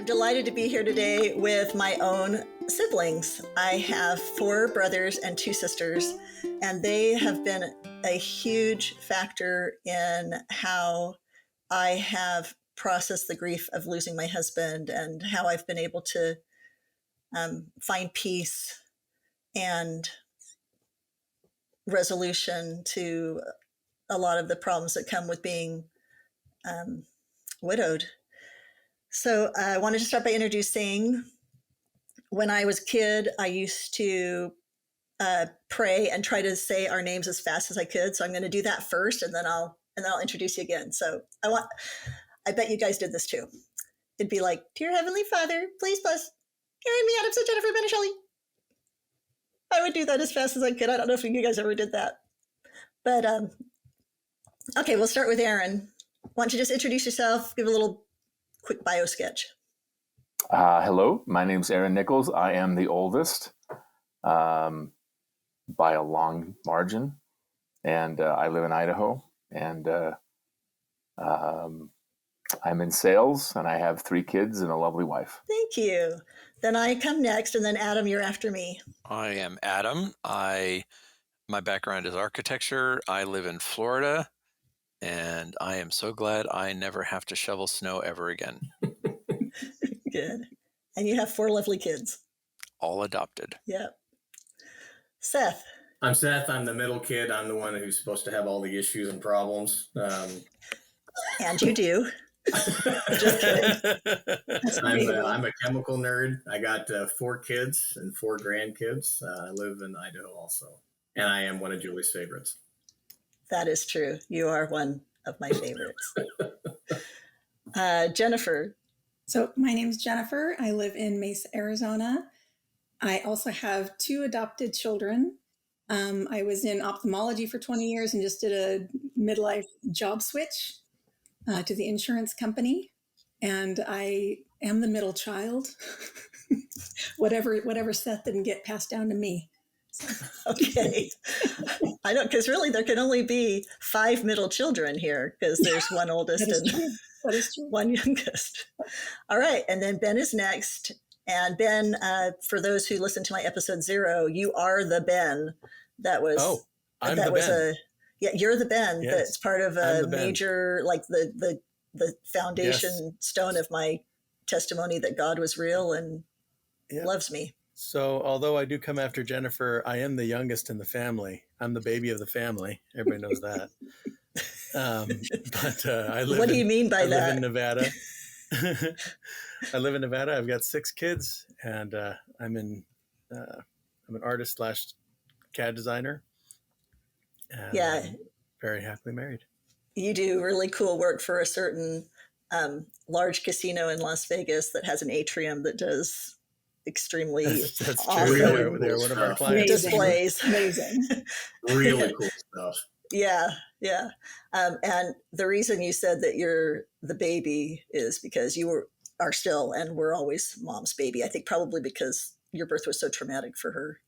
delighted to be here today with my own siblings. I have 4 brothers and 2 sisters, and they have been a huge factor in how I have processed the grief of losing my husband and how I've been able to find peace and resolution to a lot of the problems that come with being widowed. So I wanted to start by introducing, when I was a kid, I used to pray and try to say our names as fast as I could. So I'm going to do that first, and then I'll introduce you again. So I bet you guys did this too. It'd be like, "Dear Heavenly Father, please bless Karen, me, Adam, Jennifer, Ben, and Shelley." I would do that as fast as I could. I don't know if you guys ever did that, but okay, we'll start with Aaron. Why don't you just introduce yourself, give a little quick bio sketch. Hello, my name's Aaron Nicholes. I am the oldest by a long margin, and I live in Idaho, and I'm in sales, and I have 3 kids and a lovely wife. Thank you. Then I come next, and then Adam, you're after me. I am Adam. My background is architecture. I live in Florida, and I am so glad I never have to shovel snow ever again. Good. And you have 4 lovely kids. All adopted. Yep. Seth. I'm Seth. I'm the middle kid. I'm the one who's supposed to have all the issues and problems. And you do. Just kidding. I'm a chemical nerd. I got 4 kids and 4 grandkids. I live in Idaho also. And I am one of Julie's favorites. That is true. You are one of my favorites. Jennifer. So my name's Jennifer. I live in Mesa, Arizona. I also have 2 adopted children. I was in ophthalmology for 20 years and just did a midlife job switch to the insurance company. And I am the middle child. whatever Seth didn't get passed down to me. Okay. I don't, because really there can only be 5 middle children here, because there's one oldest That is true. One youngest. All right. And then Ben is next. And Ben, for those who listened to my episode 0, you are the Ben that was. Oh, I'm that the was Ben. You're the Ben. Yes, that's part of a major, like the foundation Yes. stone of my testimony that God was real and loves me. So although I do come after Jennifer, I am the youngest in the family. I'm the baby of the family. Everybody knows that. But I live. What do you mean by that? I live in Nevada. I live in Nevada. I've got 6 kids, and I'm an artist / CAD designer. And I'm very happily married. You do really cool work for a certain large casino in Las Vegas that has an atrium that does extremely that's awesome true. They're one of our clients. displays. Amazing. Really cool stuff. Yeah. And the reason you said that you're the baby is because you are still and were always mom's baby. I think probably because your birth was so traumatic for her.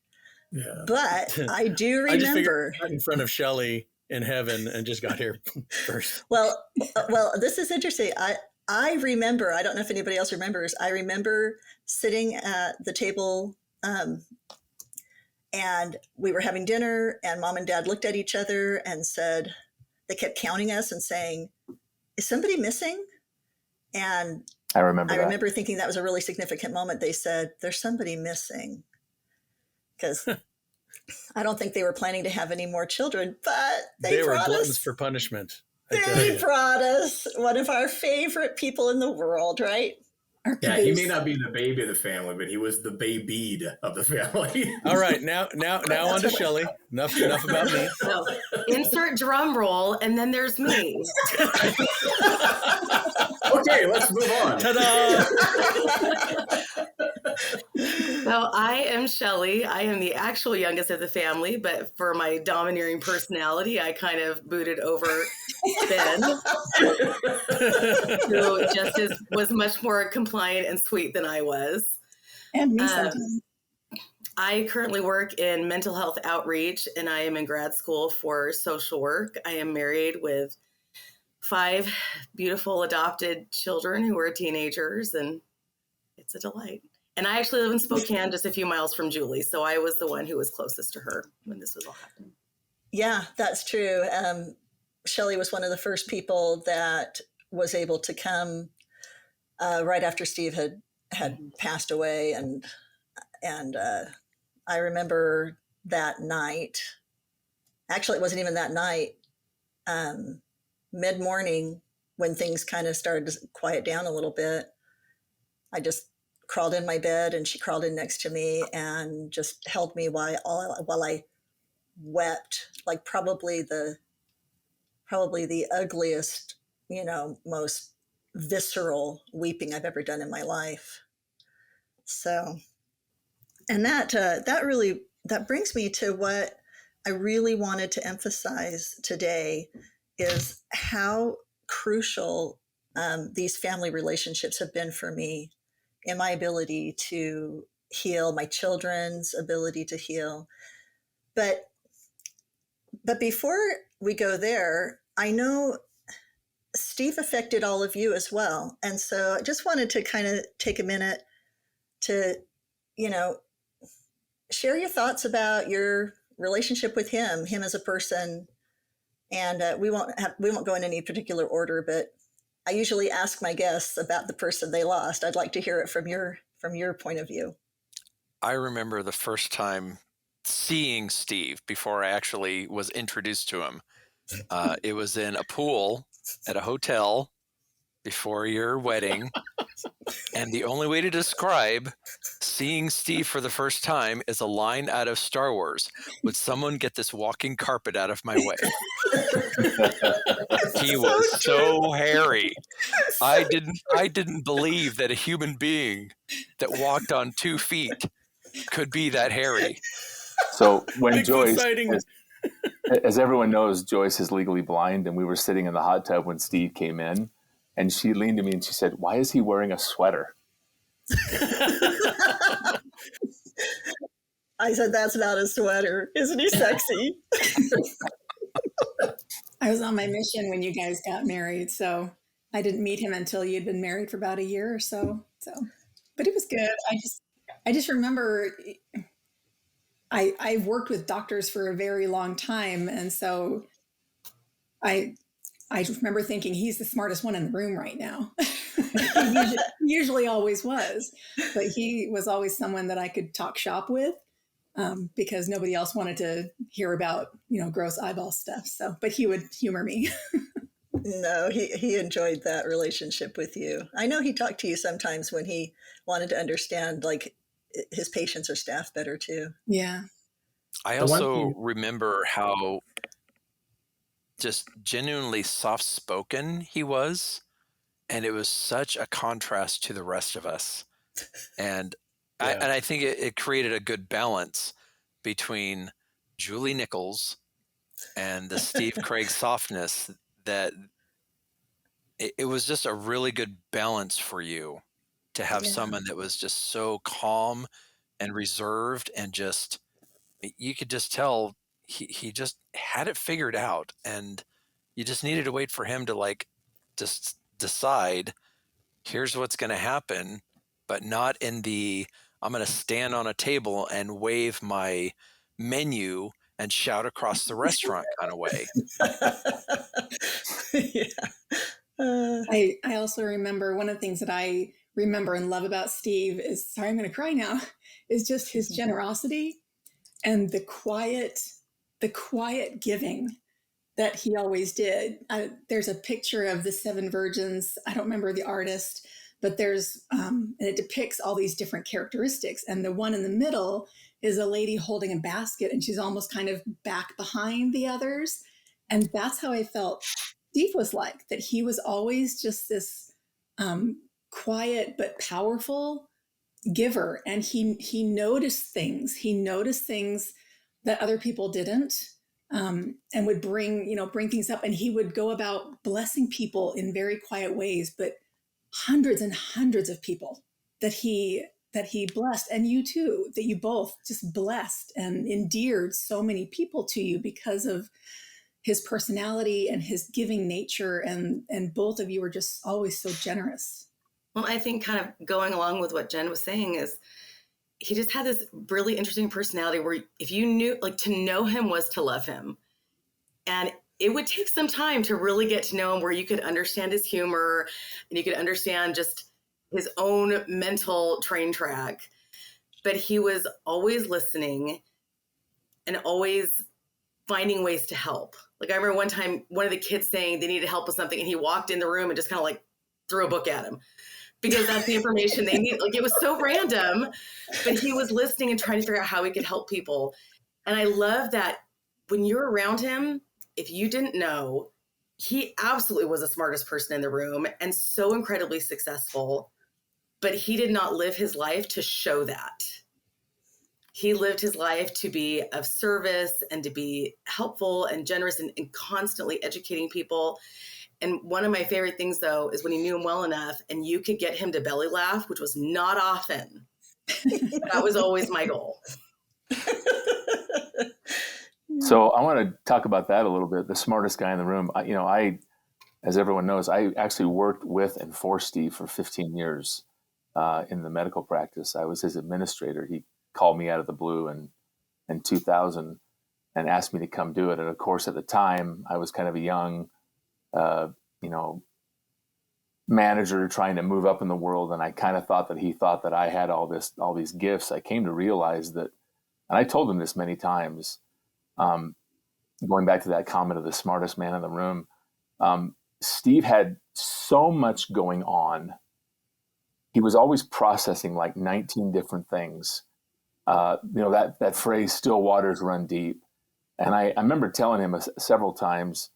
Yeah. But I do remember. I just figured I got in front of Shelley in heaven and just got here first. Well, this is interesting. I remember, I don't know if anybody else remembers, I remember sitting at the table and we were having dinner, and Mom and Dad looked at each other and said, they kept counting us and saying, "Is somebody missing?" And I remember thinking that was a really significant moment. They said, "There's somebody missing." Because I don't think they were planning to have any more children, but they were brought gluttons us for punishment. They brought us one of our favorite people in the world, right? Yeah, he may not be the baby of the family, but he was the babied of the family. All right, now on to Shelley. Enough about me. So, insert drum roll, and then there's me. Okay, let's move on. Ta-da! So I am Shelley. I am the actual youngest of the family, but for my domineering personality, I kind of booted over Ben, who was much more compliant and sweet than I was. And me sometimes. I currently work in mental health outreach, and I am in grad school for social work. I am married with 5 beautiful adopted children who are teenagers, and it's a delight. And I actually live in Spokane, just a few miles from Julie. So I was the one who was closest to her when this was all happening. Yeah, that's true. Shelley was one of the first people that was able to come right after Steve had passed away, and I remember that night. Actually, it wasn't even that night. Mid-morning, when things kind of started to quiet down a little bit, I just crawled in my bed, and she crawled in next to me and just held me while I wept, like probably the ugliest, most visceral weeping I've ever done in my life. So, and that brings me to what I really wanted to emphasize today, is how crucial these family relationships have been for me in my ability to heal, my children's ability to heal. But before we go there, I know Steve affected all of you as well. And so I just wanted to kind of take a minute to, share your thoughts about your relationship with him as a person. And we won't go in any particular order, but I usually ask my guests about the person they lost. I'd like to hear it from your point of view. I remember the first time seeing Steve before I actually was introduced to him. It was in a pool at a hotel before your wedding. And the only way to describe seeing Steve for the first time is a line out of Star Wars. Would someone get this walking carpet out of my way? He was so hairy. I didn't believe that a human being that walked on 2 feet could be that hairy. So when Bigfoot Joyce, sighting. as everyone knows, Joyce is legally blind, and we were sitting in the hot tub when Steve came in, and she leaned to me and she said, "Why is he wearing a sweater?" I said, "That's not a sweater. Isn't he sexy?" I was on my mission when you guys got married, so I didn't meet him until you'd been married for about a year or so. But it was good. I just remember I worked with doctors for a very long time, and so I remember thinking he's the smartest one in the room right now. He usually always was, but he was always someone that I could talk shop with. Because nobody else wanted to hear about, gross eyeball stuff. So, but he would humor me. No, he enjoyed that relationship with you. I know he talked to you sometimes when he wanted to understand like his patients or staff better too. Yeah. I also remember how just genuinely soft-spoken he was. And it was such a contrast to the rest of us. And I think it created a good balance between Julie Nicholes and the Steve Craig softness, that it was just a really good balance for you to have someone that was just so calm and reserved, and just, you could just tell he just had it figured out, and you just needed to wait for him to like just decide, here's what's going to happen, but not in the, I'm going to stand on a table and wave my menu and shout across the restaurant kind of way. I also remember one of the things that I remember and love about Steve is, sorry, I'm going to cry now, is just his generosity and the quiet giving that he always did. There's a picture of the 7 virgins. I don't remember the artist, but there's, and it depicts all these different characteristics. And the one in the middle is a lady holding a basket, and she's almost kind of back behind the others. And that's how I felt Steve was like, that he was always just this quiet but powerful giver. And he noticed things. He noticed things that other people didn't. And would bring things up, and he would go about blessing people in very quiet ways, but hundreds and hundreds of people that he blessed, and you too, that you both just blessed and endeared so many people to you because of his personality and his giving nature, and both of you were just always so generous. Well, I think kind of going along with what Jen was saying is he just had this really interesting personality where if you knew, like, to know him was to love him. And it would take some time to really get to know him, where you could understand his humor and you could understand just his own mental train track. But he was always listening and always finding ways to help. Like, I remember one time, one of the kids saying they needed help with something, and he walked in the room and just kind of like threw a book at him, because that's the information they need. Like, it was so random, but he was listening and trying to figure out how he could help people. And I love that when you're around him, if you didn't know, he absolutely was the smartest person in the room and so incredibly successful, but he did not live his life to show that. He lived his life to be of service and to be helpful and generous and constantly educating people. And one of my favorite things, though, is when you knew him well enough and you could get him to belly laugh, which was not often. That was always my goal. So I want to talk about that a little bit. The smartest guy in the room. I, as everyone knows, I actually worked with and for Steve for 15 years in the medical practice. I was his administrator. He called me out of the blue in 2000 and asked me to come do it. And of course, at the time, I was kind of a young, manager trying to move up in the world. And I kind of thought that he thought that I had all these gifts. I came to realize that, and I told him this many times, going back to that comment of the smartest man in the room, Steve had so much going on. He was always processing like 19 different things. That phrase, still waters run deep. And I remember telling him several times,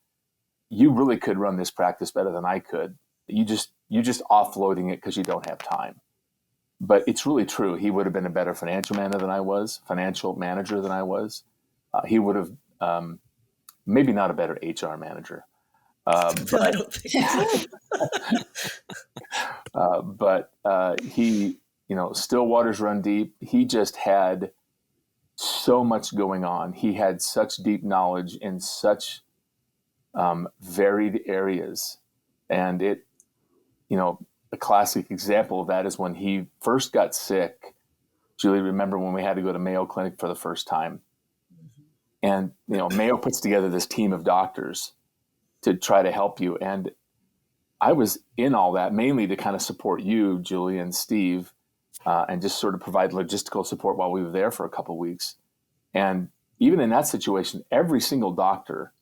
you really could run this practice better than I could. You're just offloading it because you don't have time. But it's really true. He would have been a better financial manager than I was. He would have, maybe not a better HR manager. But I don't think so. But he, still waters run deep. He just had so much going on. He had such deep knowledge in such varied areas. And a classic example of that is when he first got sick. Julie, remember when we had to go to Mayo Clinic for the first time? And, Mayo puts together this team of doctors to try to help you. And I was in all that mainly to kind of support you, Julie, and Steve, and just sort of provide logistical support while we were there for a couple of weeks. And even in that situation, every single doctor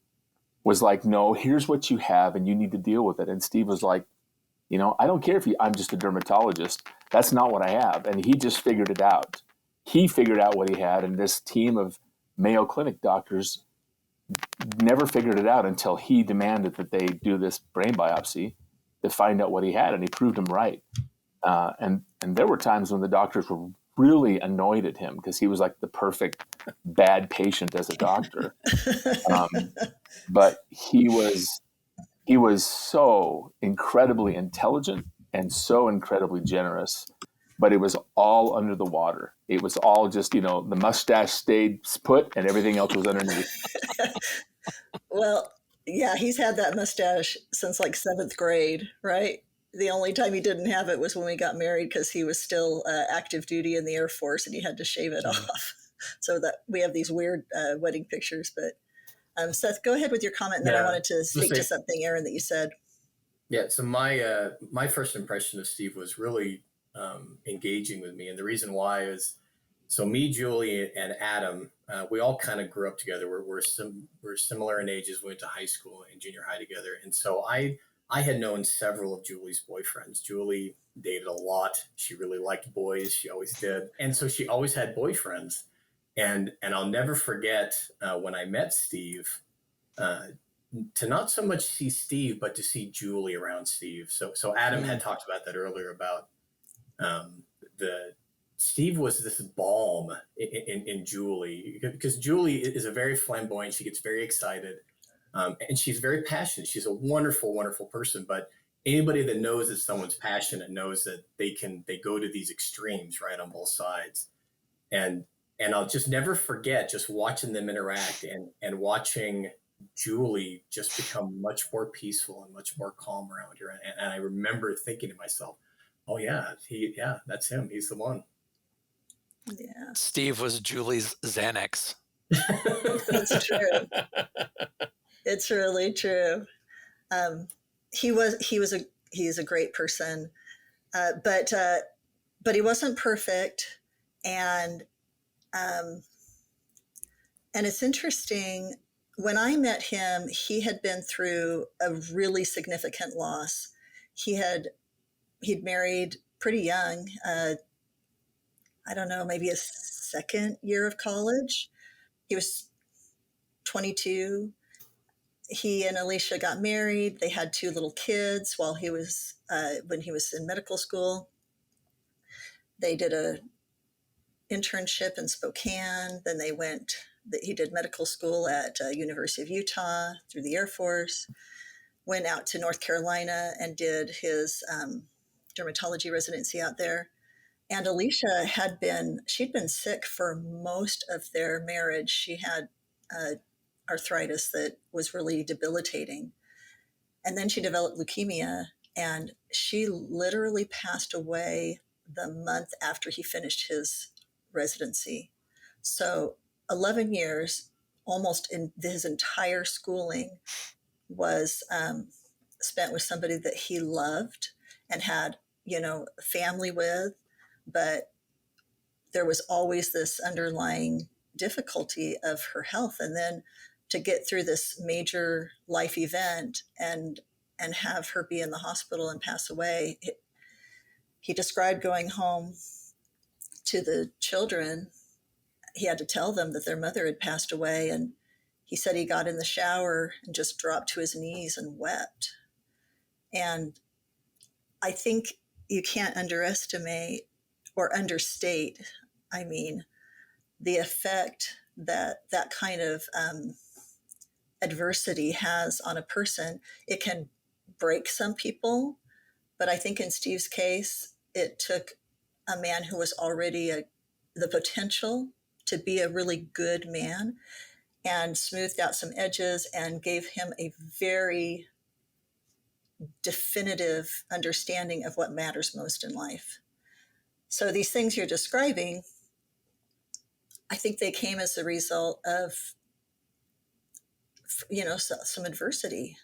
was like, no, here's what you have and you need to deal with it. And Steve was like, I don't care if I'm just a dermatologist. That's not what I have. And he just figured it out. He figured out what he had. And this team of Mayo Clinic doctors never figured it out until he demanded that they do this brain biopsy to find out what he had. And he proved him right. And there were times when the doctors were really annoyed at him because he was like the perfect bad patient as a doctor. But he was so incredibly intelligent and so incredibly generous, but it was all under the water. It was all just, the mustache stayed put and everything else was underneath. Well, yeah, he's had that mustache since like 7th grade, right? The only time he didn't have it was when we got married because he was still active duty in the Air Force and he had to shave it off. So that we have these weird wedding pictures. But Seth, go ahead with your comment. And then I wanted to speak to something, Aaron, that you said. Yeah. So my first impression of Steve was really engaging with me. And the reason why is, so me, Julie, and Adam, we all kind of grew up together. We're similar in ages. We went to high school and junior high together. And so I had known several of Julie's boyfriends. Julie dated a lot. She really liked boys. She always did. And so she always had boyfriends. And I'll never forget when I met Steve, to not so much see Steve, but to see Julie around Steve. So Adam had talked about that earlier about Steve was this balm in Julie, because Julie is a very flamboyant. She gets very excited. And she's very passionate. She's a wonderful, wonderful person. But anybody that knows that someone's passionate knows that they go to these extremes, right, on both sides. And I'll just never forget just watching them interact and watching Julie just become much more peaceful and much more calm around her. And I remember thinking to myself, Oh yeah, that's him. He's the one. Yeah, Steve was Julie's Xanax. that's true. It's really true. He's a great person, but he wasn't perfect, and um, it's interesting. When I met him, he had been through a really significant loss. He'd married pretty young. I don't know, maybe his second year of college. He was 22. He and Alicia got married. They had two little kids while when he was in medical school. They did a internship in Spokane. Then he did medical school at University of Utah through the Air Force, went out to North Carolina and did his dermatology residency out there. And Alicia she'd been sick for most of their marriage. She had arthritis that was really debilitating. And then she developed leukemia, and she literally passed away the month after he finished his residency. So 11 years, almost in his entire schooling, was spent with somebody that he loved and had, family with, but there was always this underlying difficulty of her health. And then to get through this major life event and have her be in the hospital and pass away, he described going home to the children. He had to tell them that their mother had passed away, and he said he got in the shower and just dropped to his knees and wept. And I think you can't underestimate or understate, the effect that kind of adversity has on a person. It can break some people, but I think in Steve's case, it took a man who was already the potential to be a really good man and smoothed out some edges and gave him a very definitive understanding of what matters most in life. So these things you're describing, I think they came as a result of, some adversity.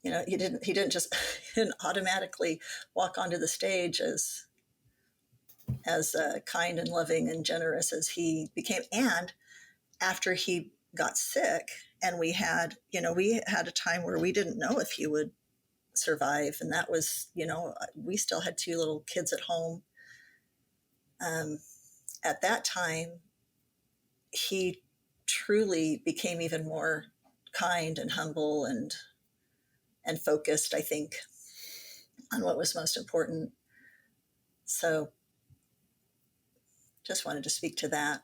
He didn't just automatically walk onto the stage as kind and loving and generous as he became. And after he got sick, and we had a time where we didn't know if he would survive, and that was, we still had two little kids at home. At that time, he truly became even more kind and humble and focused, I think, on what was most important. So just wanted to speak to that.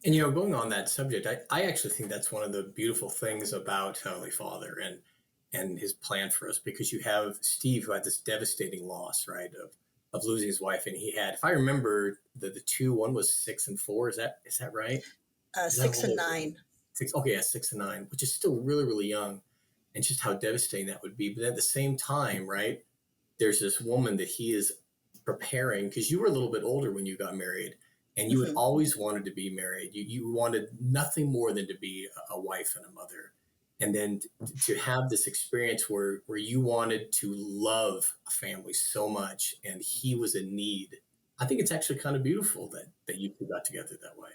And, going on that subject, I actually think that's one of the beautiful things about Heavenly Father and his plan for us, because you have Steve, who had this devastating loss, right, of losing his wife. And he had, if I remember, the two, one was 6 and 4. Is that right? 6 and 9. 6. Okay, yeah, 6 and 9, which is still really, really young, and just how devastating that would be. But at the same time, right, there's this woman that he is preparing, because you were a little bit older when you got married, and you had always wanted to be married. You wanted nothing more than to be a wife and a mother. And then to have this experience where you wanted to love a family so much, and he was in need. I think it's actually kind of beautiful that you two got together that way.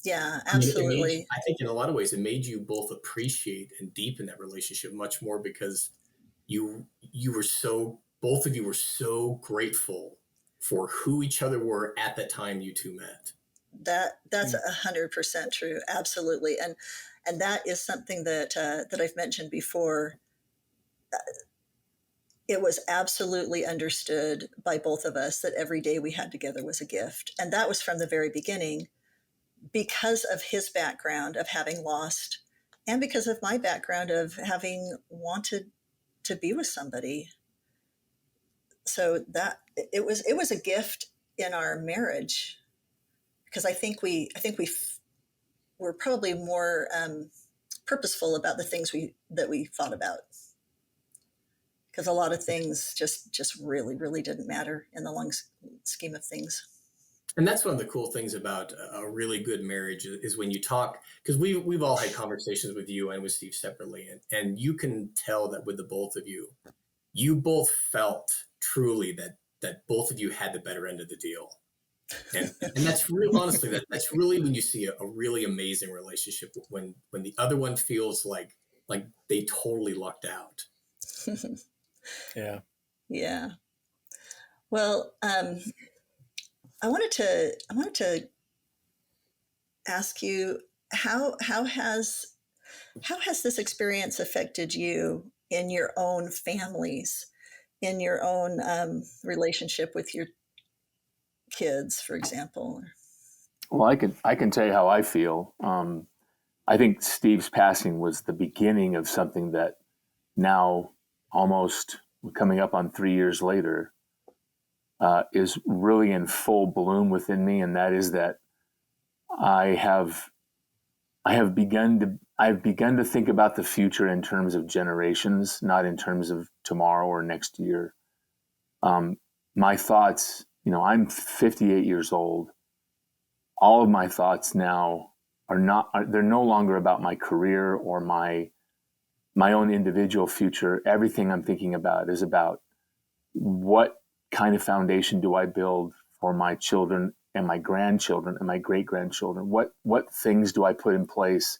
Yeah, absolutely. I think in a lot of ways, it made you both appreciate and deepen that relationship much more, because you were both of you were so grateful for who each other were at the time you two met. That's 100% true. Absolutely. And that is something that I've mentioned before. It was absolutely understood by both of us that every day we had together was a gift. And that was from the very beginning, because of his background of having lost, and because of my background of having wanted to be with somebody. So that it was a gift in our marriage, because I think we were probably more purposeful about the things that we thought about, because a lot of things just really, really didn't matter in the long scheme of things. And that's one of the cool things about a really good marriage is when you talk, because we've all had conversations with you and with Steve separately, and you can tell that with the both of you, you both felt truly that both of you had the better end of the deal. And that's real, honestly, that's really when you see a really amazing relationship, when the other one feels like they totally lucked out. Yeah. Yeah. Well, I wanted to ask you, how has this experience affected you in your own families, in your own relationship with your kids, for example? Well, I can tell you how I feel. I think Steve's passing was the beginning of something that now, almost coming up on 3 years later, is really in full bloom within me, and that is that I've begun to think about the future in terms of generations, not in terms of tomorrow or next year. My thoughts, I'm 58 years old. All of my thoughts now they're no longer about my career or my own individual future. Everything I'm thinking about is about what kind of foundation do I build for my children and my grandchildren and my great-grandchildren? What things do I put in place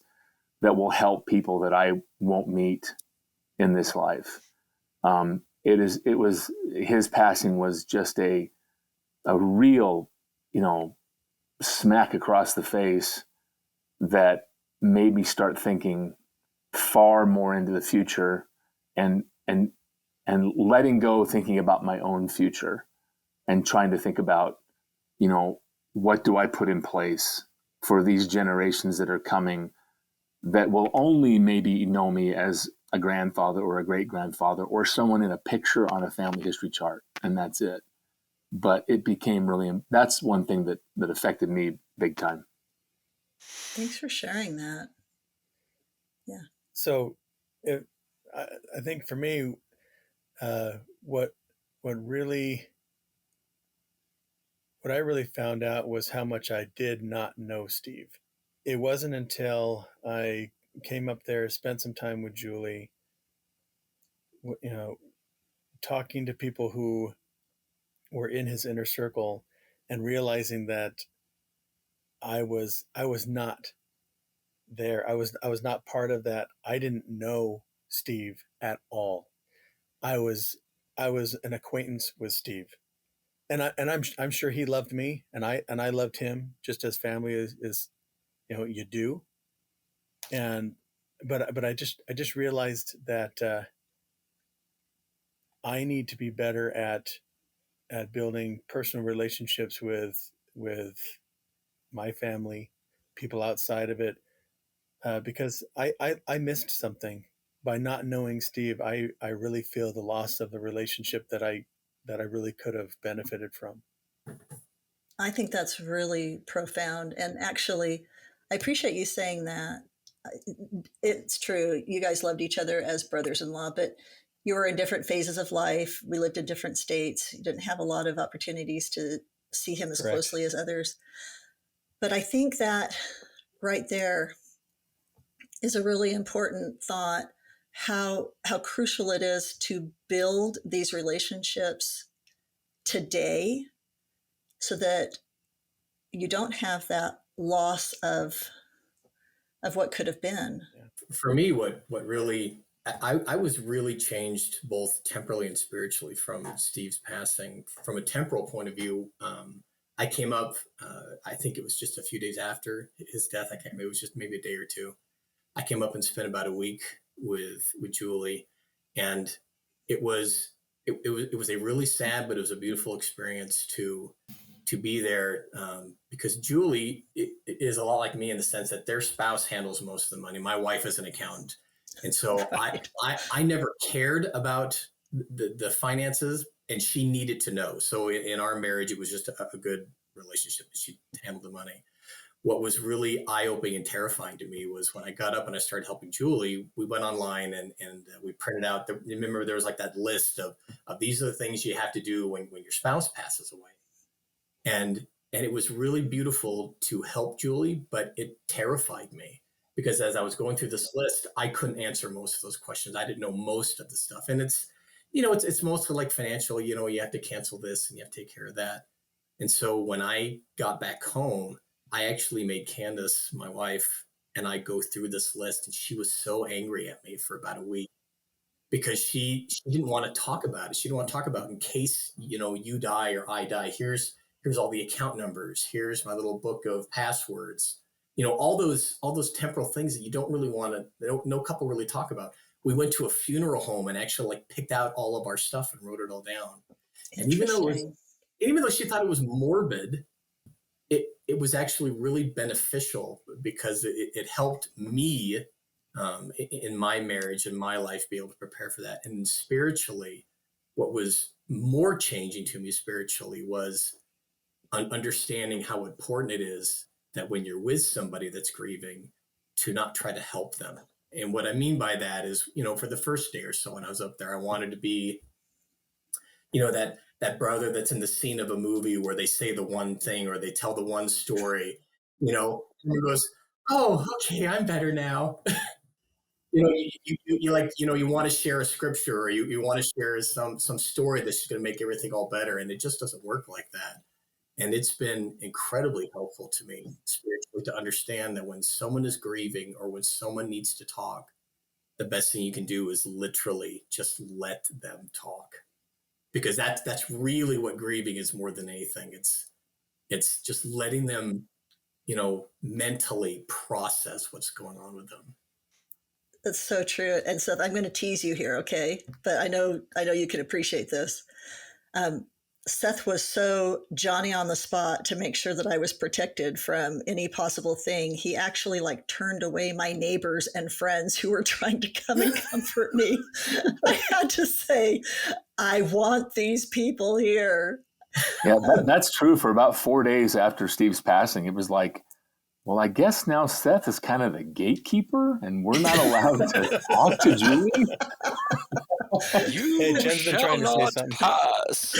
that will help people that I won't meet in this life? His passing was just a real, smack across the face that made me start thinking far more into the future and letting go, thinking about my own future and trying to think about, what do I put in place for these generations that are coming that will only maybe know me as a grandfather or a great-grandfather or someone in a picture on a family history chart, and that's it. But it became that's one thing that affected me big time. Thanks for sharing that. Yeah. So I think for me, what I really found out was how much I did not know Steve. It wasn't until I came up there, spent some time with Julie, talking to people who were in his inner circle and realizing that I was not there. I was not part of that. I didn't know Steve at all. I was an acquaintance with Steve, and I'm sure he loved me, and I loved him just as family is you do. And but I just realized that I need to be better at building personal relationships with my family, people outside of it, because I missed something by not knowing Steve. I really feel the loss of the relationship that I really could have benefited from. I think that's really profound. And actually, I appreciate you saying that. It's true. You guys loved each other as brothers-in-law, but you were in different phases of life. We lived in different states. You didn't have a lot of opportunities to see him as Correct. closely as others. But I think that right there is a really important thought, how crucial it is to build these relationships today so that you don't have that loss of what could have been. For me, what really, I was really changed both temporally and spiritually from Steve's passing. From a temporal point of view, I came up, I think it was just a few days after his death. I can't remember, it was just maybe a day or two. I came up and spent about a week with Julie, and it was a really sad, but it was a beautiful experience to be there, because Julie is a lot like me in the sense that their spouse handles most of the money. My wife is an accountant, and so Right. I never cared about the finances, and she needed to know. So in our marriage, it was just a good relationship. She handled the money. what was really eye-opening and terrifying to me was when I got up and I started helping Julie, we went online and we printed out, remember there was like that list of these are the things you have to do when your spouse passes away. And it was really beautiful to help Julie, but it terrified me because as I was going through this list, I couldn't answer most of those questions. I didn't know most of the stuff. And it's mostly like financial, you have to cancel this and you have to take care of that. And so when I got back home, I actually made Candace, my wife, and I go through this list, and she was so angry at me for about a week because she didn't want to talk about it. She didn't want to talk about in case, you die or I die. Here's all the account numbers. Here's my little book of passwords. All those temporal things that you don't really want to, no couple really talk about. We went to a funeral home and actually picked out all of our stuff and wrote it all down. And even though she thought it was morbid, it was actually really beneficial because it helped me in my marriage and my life be able to prepare for that. And spiritually, what was more changing to me spiritually was understanding how important it is that when you're with somebody that's grieving, to not try to help them. And what I mean by that is, for the first day or so when I was up there, I wanted to be, that brother that's in the scene of a movie where they say the one thing or they tell the one story, and he goes, "Oh, okay, I'm better now." You want to share a scripture or you want to share some story that's going to make everything all better. And it just doesn't work like that. And it's been incredibly helpful to me spiritually to understand that when someone is grieving or when someone needs to talk, the best thing you can do is literally just let them talk. Because that's really what grieving is more than anything. It's just letting them, mentally process what's going on with them. That's so true. And Seth, I'm going to tease you here, okay? But I know you can appreciate this. Seth was so Johnny on the spot to make sure that I was protected from any possible thing. He actually turned away my neighbors and friends who were trying to come and comfort me. I had to say, I want these people here. Yeah, that's true. For about 4 days after Steve's passing, it was like, well, I guess now Seth is kind of the gatekeeper and we're not allowed to talk to Julie. You Jen's been trying to say something. Pass.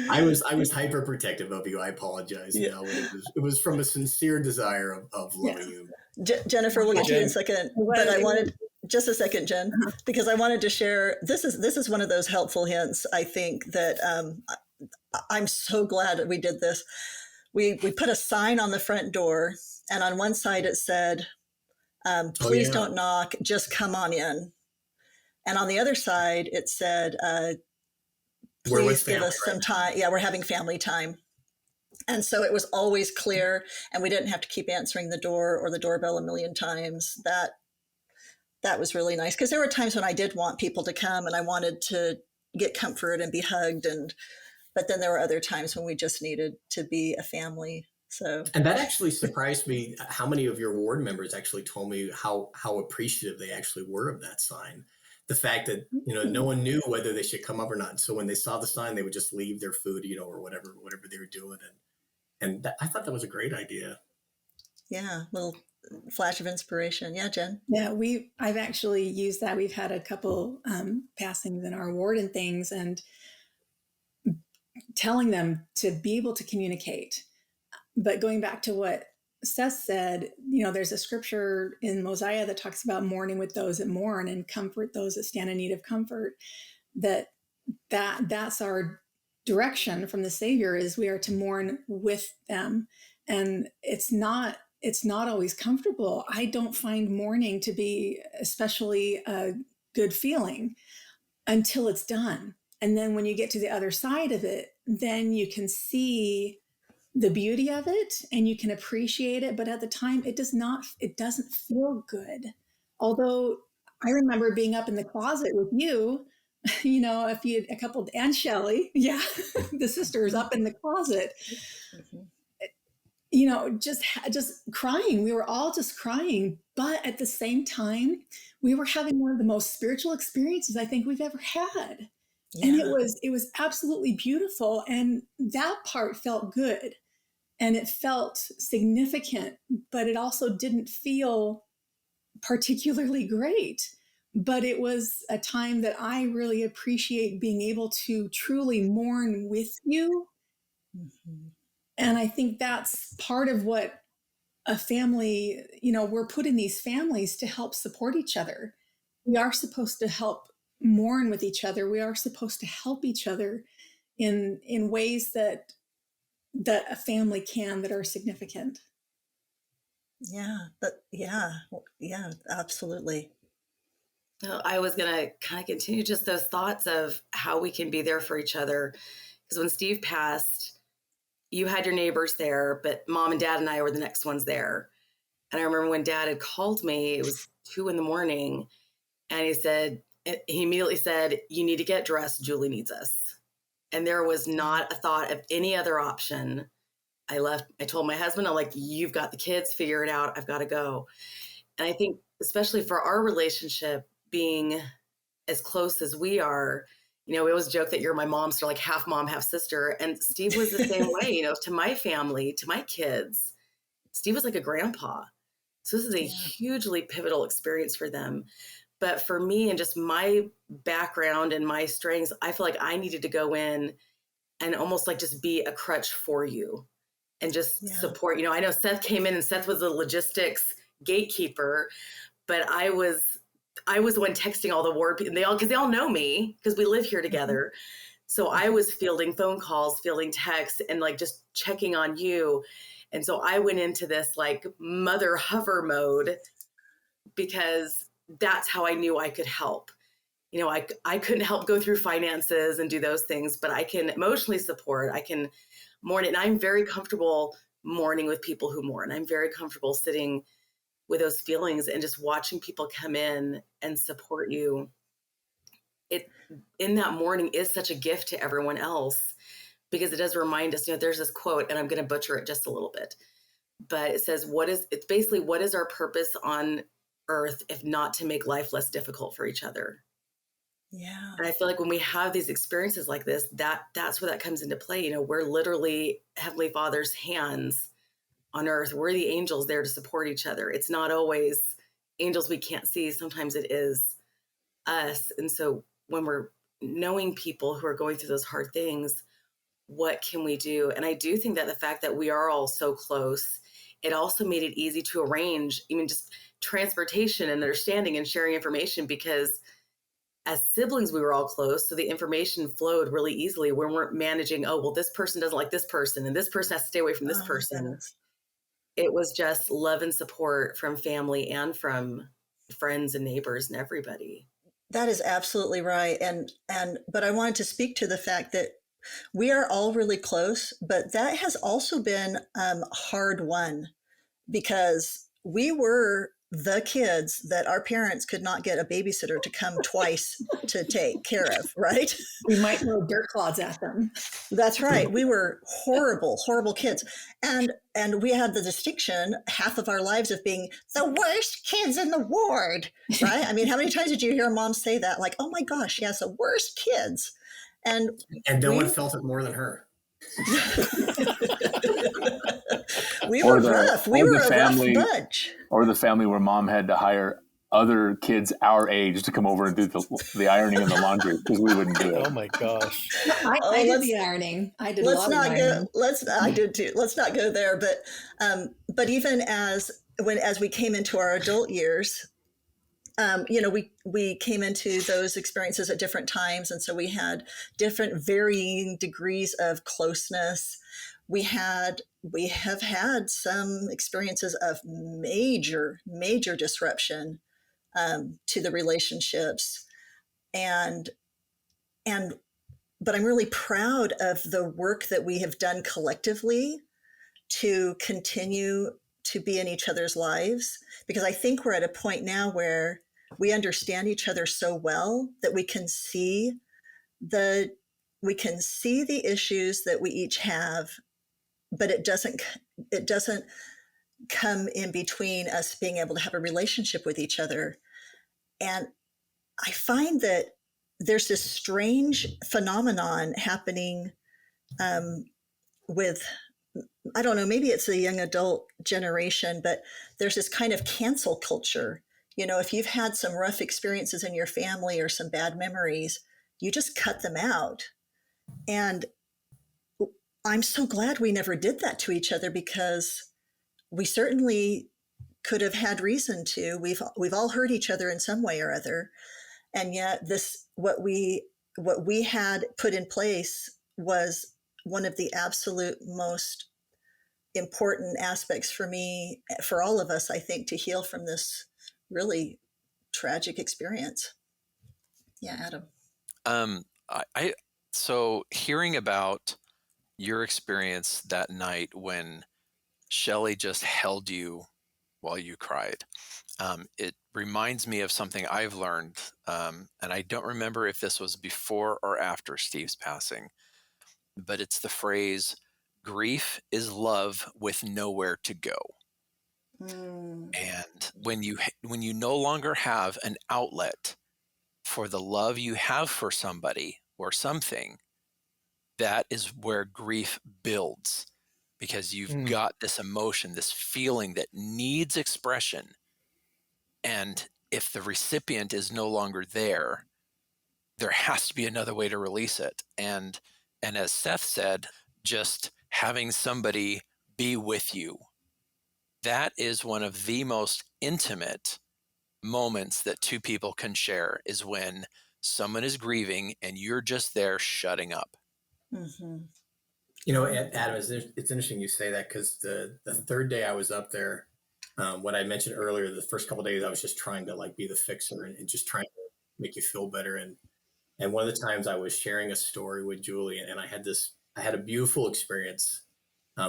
I was hyper protective of you. I apologize. Yeah. It was from a sincere desire of loving you. Jennifer, we'll get to you in a second. But I wanted just a second, Jen, because I wanted to share. This is one of those helpful hints. I think that I'm so glad that we did this. We put a sign on the front door, and on one side it said, "Please don't knock, just come on in." And on the other side it said, "Please give us some time. Yeah, we're having family time." And so it was always clear, and we didn't have to keep answering the door or the doorbell a million times. That was really nice, because there were times when I did want people to come and I wanted to get comfort and be hugged, but then there were other times when we just needed to be a family. So, and that actually surprised me how many of your ward members actually told me how appreciative they actually were of that sign. The fact that, no one knew whether they should come up or not. So when they saw the sign, they would just leave their food, or whatever they were doing. And I thought that was a great idea. Yeah. Little flash of inspiration. Yeah, Jen. Yeah, I've actually used that. We've had a couple passings in our ward and things, and telling them to be able to communicate. But going back to what Seth said, there's a scripture in Mosiah that talks about mourning with those that mourn and comfort those that stand in need of comfort. That's our direction from the Savior, is we are to mourn with them. And it's not always comfortable. I don't find mourning to be especially a good feeling until it's done. And then when you get to the other side of it, then you can see the beauty of it and you can appreciate it. But at the time, it doesn't feel good. Although I remember being up in the closet with you, a couple, and Shelley, yeah, the sisters up in the closet, just crying. We were all just crying. But at the same time, we were having one of the most spiritual experiences I think we've ever had. And it was absolutely beautiful. And that part felt good and it felt significant, but it also didn't feel particularly great. But it was a time that I really appreciate being able to truly mourn with you. Mm-hmm. And I think that's part of what a family, we're put in these families to help support each other. We are supposed to help mourn with each other. We are supposed to help each other in ways that a family can, that are significant. Yeah, absolutely. I was going to kind of continue just those thoughts of how we can be there for each other. Because when Steve passed, you had your neighbors there, but mom and dad and I were the next ones there. And I remember when dad had called me, it was 2 a.m. and he immediately said, "You need to get dressed. Julie needs us." And there was not a thought of any other option. I left. I told my husband, I'm like, "You've got the kids, figure it out. I've got to go." And I think, especially for our relationship being as close as we are, we always joke that you're my mom, so like half mom, half sister. And Steve was the same way, to my family, to my kids. Steve was like a grandpa. So this is a hugely pivotal experience for them. But for me and just my background and my strengths, I feel like I needed to go in and almost like just be a crutch for you and just support. I know Seth came in and Seth was the logistics gatekeeper, but I was the one texting all the ward people, and because they all know me because we live here together. So I was fielding phone calls, fielding texts, and like just checking on you. And so I went into this like mother hover mode because that's how I knew I could help. I couldn't help go through finances and do those things, but I can emotionally support. I can mourn it. And I'm very comfortable mourning with people who mourn. I'm very comfortable sitting with those feelings and just watching people come in and support you. It in that mourning is such a gift to everyone else, because it does remind us, there's this quote, and I'm going to butcher it just a little bit, but it says, what is our purpose on earth if not to make life less difficult for each other? Yeah. And I feel like when we have these experiences like this, that's where that comes into play. We're literally Heavenly Father's hands on earth. We're the angels there to support each other. It's not always angels we can't see. Sometimes it is us. And so when we're knowing people who are going through those hard things, what can we do? And I do think that the fact that we are all so close, it also made it easy to arrange even just transportation and understanding and sharing information, because as siblings, we were all close. So the information flowed really easily. We weren't managing, this person doesn't like this person and this person has to stay away from this person. It was just love and support from family and from friends and neighbors and everybody. That is absolutely right. But I wanted to speak to the fact that we are all really close, but that has also been hard won, because we were the kids that our parents could not get a babysitter to come twice to take care of, right? We might throw dirt clods at them. That's right. We were horrible, horrible kids. And we had the distinction half of our lives of being the worst kids in the ward, right? I mean, how many times did you hear mom say that? Like, oh my gosh, yes, the worst kids. And no one felt it more than her. We were rough. We were a rough bunch. Or the family where mom had to hire other kids our age to come over and do the ironing and the laundry because we wouldn't do it. Oh my gosh! I did the ironing. I did. I did too. Let's not go there. But even as we came into our adult years, we came into those experiences at different times, and so we had different varying degrees of closeness. We have had some experiences of major disruption to the relationships, but I'm really proud of the work that we have done collectively to continue to be in each other's lives, because I think we're at a point now where we understand each other so well that we can see the issues that we each have, but it doesn't come in between us being able to have a relationship with each other. And I find that there's this strange phenomenon happening with, I don't know, maybe it's the young adult generation, but there's this kind of cancel culture. You know, if you've had some rough experiences in your family or some bad memories, you just cut them out. And I'm so glad we never did that to each other, because we certainly could have had reason to. We've all hurt each other in some way or other. And yet what we had put in place was one of the absolute most important aspects for me, for all of us, I think, to heal from this really tragic experience. Yeah, Adam. So hearing about your experience that night when Shelley just held you while you cried, it reminds me of something I've learned, and I don't remember if this was before or after Steve's passing, but it's the phrase, grief is love with nowhere to go. And when you no longer have an outlet for the love you have for somebody or something, that is where grief builds, because you've got this emotion, this feeling that needs expression. And if the recipient is no longer there, there has to be another way to release it. And as Seth said, just having somebody be with you, that is one of the most intimate moments that two people can share, is when someone is grieving and you're just there shutting up. Mm-hmm. You know, Adam, it's interesting you say that, because the third day I was up there, what I mentioned earlier, the first couple of days I was just trying to like be the fixer and just trying to make you feel better. And one of the times I was sharing a story with Julie, and I had a beautiful experience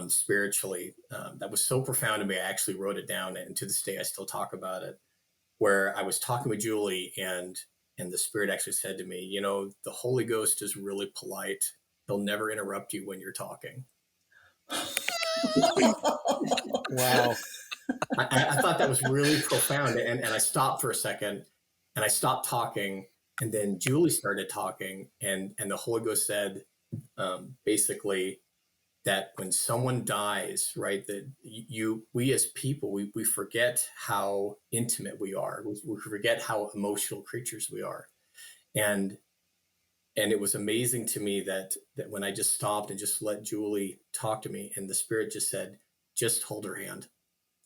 spiritually that was so profound to me. I actually wrote it down, and to this day I still talk about it, where I was talking with Julie, and the Spirit actually said to me, you know, the Holy Ghost is really polite. He'll never interrupt you when you're talking. Wow. I thought that was really profound. And I stopped for a second, and I stopped talking. And then Julie started talking, and the Holy Ghost said, basically, that when someone dies, right, that we as people, we forget how intimate we are. We forget how emotional creatures we are. And it was amazing to me that when I just stopped and just let Julie talk to me, and the Spirit just said, just hold her hand.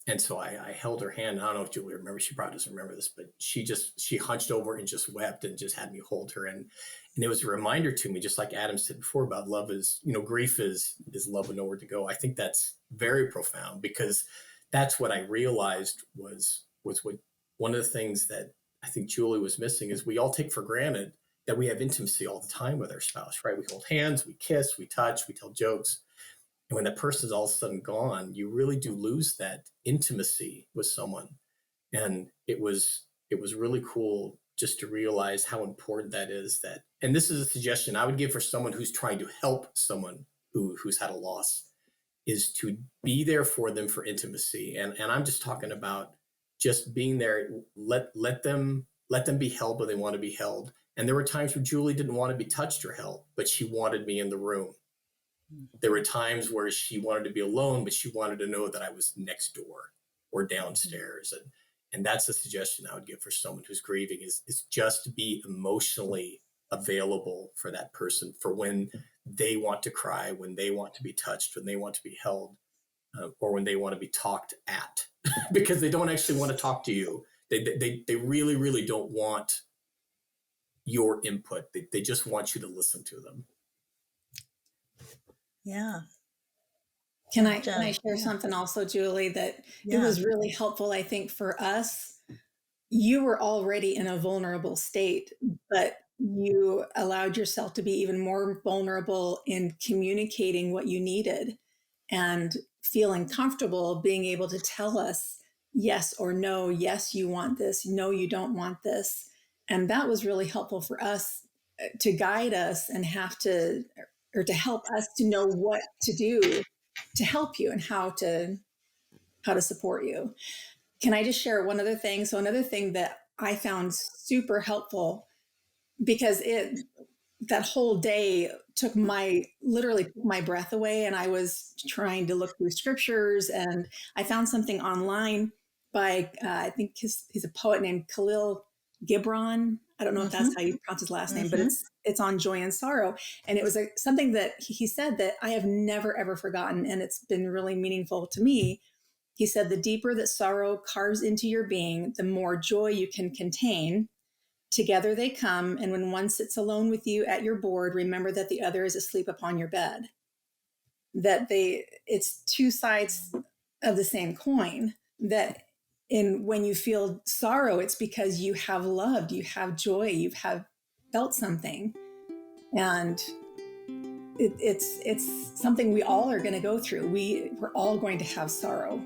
And so I held her hand. I don't know if Julie remembers, she probably doesn't remember this, but she hunched over and just wept and just had me hold her. And it was a reminder to me, just like Adam said before, about love is, you know, grief is love with nowhere to go. I think that's very profound, because that's what I realized was what one of the things that I think Julie was missing is we all take for granted that we have intimacy all the time with our spouse, right? We hold hands, we kiss, we touch, we tell jokes. And when that person's all of a sudden gone, you really do lose that intimacy with someone. And it was really cool just to realize how important that is. And this is a suggestion I would give for someone who's trying to help someone who's had a loss, is to be there for them for intimacy. And I'm just talking about just being there. Let them be held when they want to be held. And there were times where Julie didn't want to be touched or held, but she wanted me in the room. There were times where she wanted to be alone, but she wanted to know that I was next door or downstairs. And that's a suggestion I would give for someone who's grieving, is just to be emotionally available for that person, for when they want to cry, when they want to be touched, when they want to be held, or when they want to be talked at, because they don't actually want to talk to you. They really, really don't want your input. They just want you to listen to them. Yeah. Can I share something also, Julie, that it was really helpful, I think, for us? You were already in a vulnerable state, but you allowed yourself to be even more vulnerable in communicating what you needed and feeling comfortable being able to tell us yes or no. Yes, you want this. No, you don't want this. And that was really helpful for us to guide us and to help us to know what to do to help you and how to support you. Can I just share one other thing? So another thing that I found super helpful because that whole day literally took my breath away. And I was trying to look through scriptures, and I found something online by, I think he's a poet named Khalil Gibran. I don't know if that's how you pronounce his last name, but it's on joy and sorrow. And it was something that he said that I have never, ever forgotten. And it's been really meaningful to me. He said, the deeper that sorrow carves into your being, the more joy you can contain. Together they come, and when one sits alone with you at your board, remember that the other is asleep upon your bed. It's two sides of the same coin. That when you feel sorrow, it's because you have loved, you have joy, you have felt something, and it's something we all are going to go through. We're all going to have sorrow.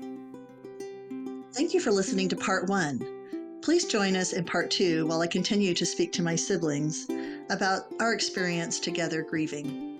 Thank you for listening to part 1. Please join us in part 2 while I continue to speak to my siblings about our experience together grieving.